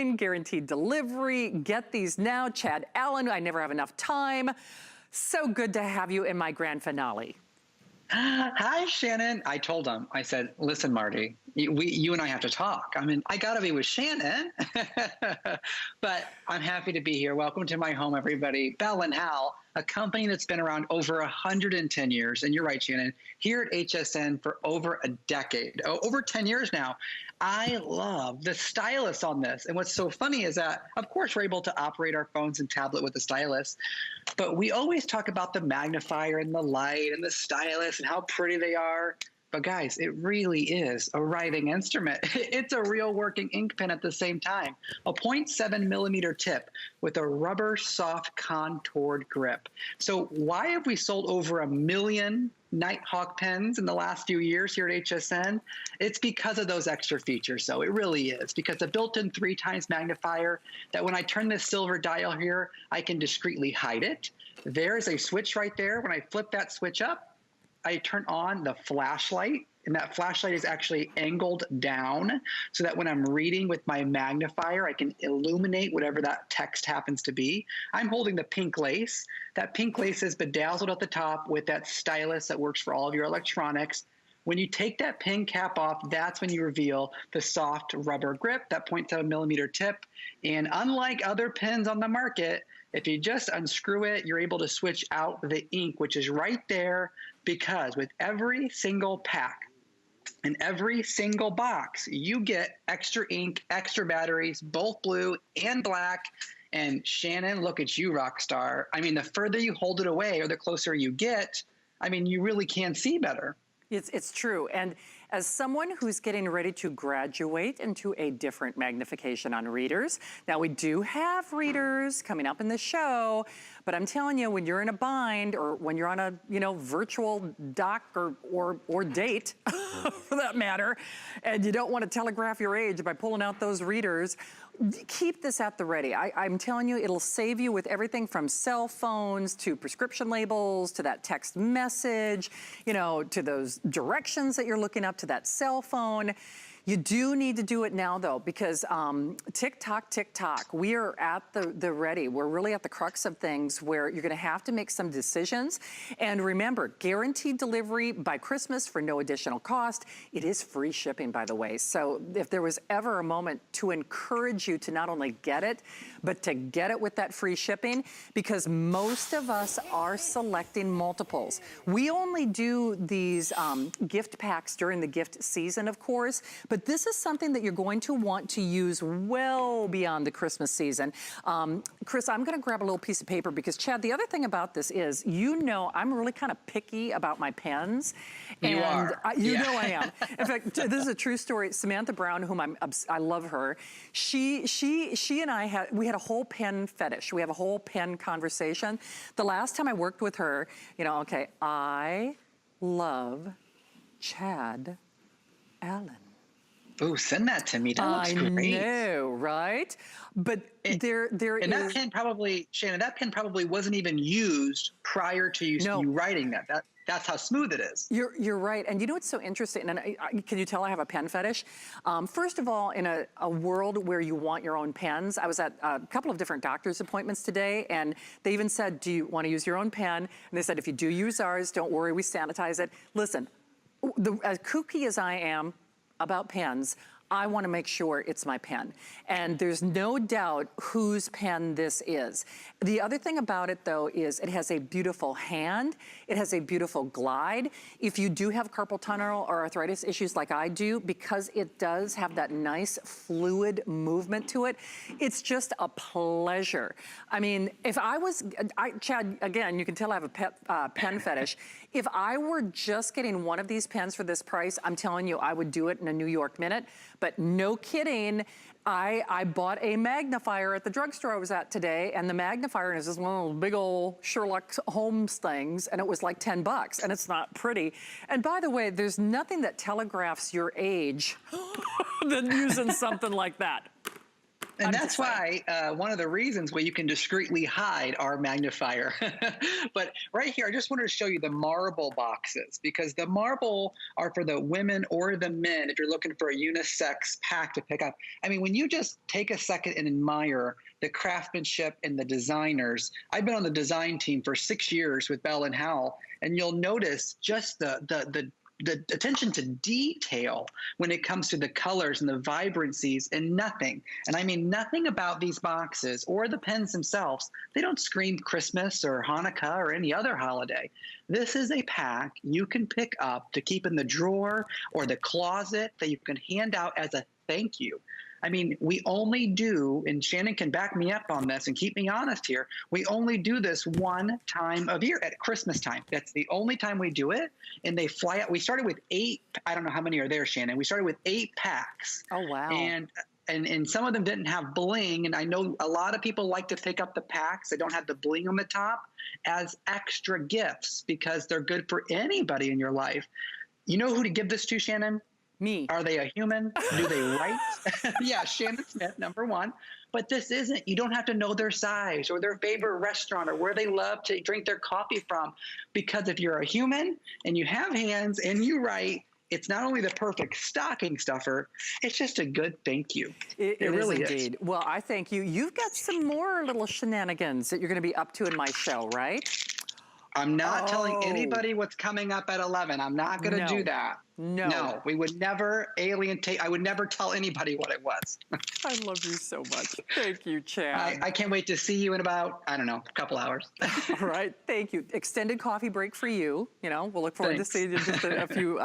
Guaranteed delivery. Get these now. Chad Allen, I never have enough time. So good to have you in my grand finale. Hi, Shannon. I told him, I said, listen, Marty, you and I have to talk. I mean, I got to be with Shannon, but I'm happy to be here. Welcome to my home, everybody. Bell+Howell, a company that's been around over 110 years. And you're right, Shannon, here at HSN for over a decade, over 10 years now. I love the stylus on this. And what's so funny is that, of course, we're able to operate our phones and tablet with the stylus, but we always talk about the magnifier and the light and the stylus and how pretty they are. But guys, it really is a writing instrument. It's a real working ink pen at the same time. A 0.7 millimeter tip with a rubber soft contoured grip. So why have we sold over 1 million Knighthawk pens in the last few years here at HSN? It's because of those extra features. So it really is, because the built-in 3x magnifier that when I turn this silver dial here, I can discreetly hide it. There's a switch right there. When I flip that switch up, I turn on the flashlight, and that flashlight is actually angled down so that when I'm reading with my magnifier, I can illuminate whatever that text happens to be. I'm holding the pink lace. That pink lace is bedazzled at the top with that stylus that works for all of your electronics. When you take that pen cap off, that's when you reveal the soft rubber grip, that 0.7 millimeter tip. And unlike other pens on the market, if you just unscrew it, you're able to switch out the ink, which is right there, because with every single pack and every single box, you get extra ink, extra batteries, both blue and black. And Shannon, look at you, rock star. I mean, the further you hold it away or the closer you get, I mean, you really can see better. It's true. And as someone who's getting ready to graduate into a different magnification on readers, now we do have readers coming up in the show, but I'm telling you, when you're in a bind or when you're on a, virtual doc or date, for that matter, and you don't want to telegraph your age by pulling out those readers, keep this at the ready. I'm telling you, it'll save you with everything from cell phones to prescription labels to that text message, to those directions that you're looking up to that cell phone. You do need to do it now, though, because tick-tock, tick-tock, we are at the ready. We're really at the crux of things where you're going to have to make some decisions. And remember, guaranteed delivery by Christmas for no additional cost. It is free shipping, by the way. So if there was ever a moment to encourage you to not only get it, but to get it with that free shipping, because most of us are selecting multiples. We only do these gift packs during the gift season, of course, but this is something that you're going to want to use well beyond the Christmas season. Chris, I'm gonna grab a little piece of paper because, Chad, the other thing about this is, I'm really kind of picky about my pens. You are. You know I am. In fact, this is a true story. Samantha Brown, whom I love her, she and I had a whole pen fetish. We have a whole pen conversation. The last time I worked with her, I love Chad Allen. Oh, send that to me. That looks great. I know, right? But there is... that pen probably, Shannon, that pen probably wasn't even used prior to you writing that. That's how smooth it is. You're right. And you know what's so interesting? And can you tell I have a pen fetish? First of all, in a world where you want your own pens, I was at a couple of different doctor's appointments today, and they even said, do you want to use your own pen? And they said, if you do use ours, don't worry, we sanitize it. Listen, as kooky as I am about pens, I want to make sure it's my pen. And there's no doubt whose pen this is. The other thing about it, though, is it has a beautiful hand. It has a beautiful glide. If you do have carpal tunnel or arthritis issues like I do, because it does have that nice fluid movement to it, it's just a pleasure. I mean, if I was, Chad, again, you can tell I have a pen fetish. If I were just getting one of these pens for this price, I'm telling you, I would do it in a New York minute. But no kidding, I bought a magnifier at the drugstore I was at today, and the magnifier is just one of those big old Sherlock Holmes things, and it was like 10 bucks, and it's not pretty. And by the way, there's nothing that telegraphs your age than using something like that. And that's why one of the reasons why you can discreetly hide our magnifier. But right here, I just wanted to show you the marble boxes, because the marble are for the women or the men if you're looking for a unisex pack to pick up. I mean, when you just take a second and admire the craftsmanship and the designers. I've been on the design team for 6 years with Bell+Howell, and you'll notice just the attention to detail when it comes to the colors and the vibrancies, and nothing, and I mean nothing about these boxes or the pens themselves, they don't scream Christmas or Hanukkah or any other holiday. This is a pack you can pick up to keep in the drawer or the closet that you can hand out as a thank you. I mean, we only do, and Shannon can back me up on this and keep me honest here, we only do this one time of year at Christmas time. That's the only time we do it. And they fly out. We started with 8, I don't know how many are there, Shannon. We started with 8 packs. Oh, wow. And some of them didn't have bling. And I know a lot of people like to pick up the packs that don't have the bling on the top as extra gifts, because they're good for anybody in your life. You know who to give this to, Shannon? Me. Are they a human? Do they write? Yeah, Shannon Smith, number one. But this isn't, you don't have to know their size or their favorite restaurant or where they love to drink their coffee from. Because if you're a human and you have hands and you write, it's not only the perfect stocking stuffer, it's just a good thank you. It really is indeed. Well, I thank you. You've got some more little shenanigans that you're going to be up to in my show, right? I'm not telling anybody what's coming up at 11. I'm not going to do that. No, we would never alienate. I would never tell anybody what it was. I love you so much. Thank you, Chad. I can't wait to see you in about, I don't know, a couple hours. All right. Thank you. Extended coffee break for you. You know, we'll look forward to seeing you in just a few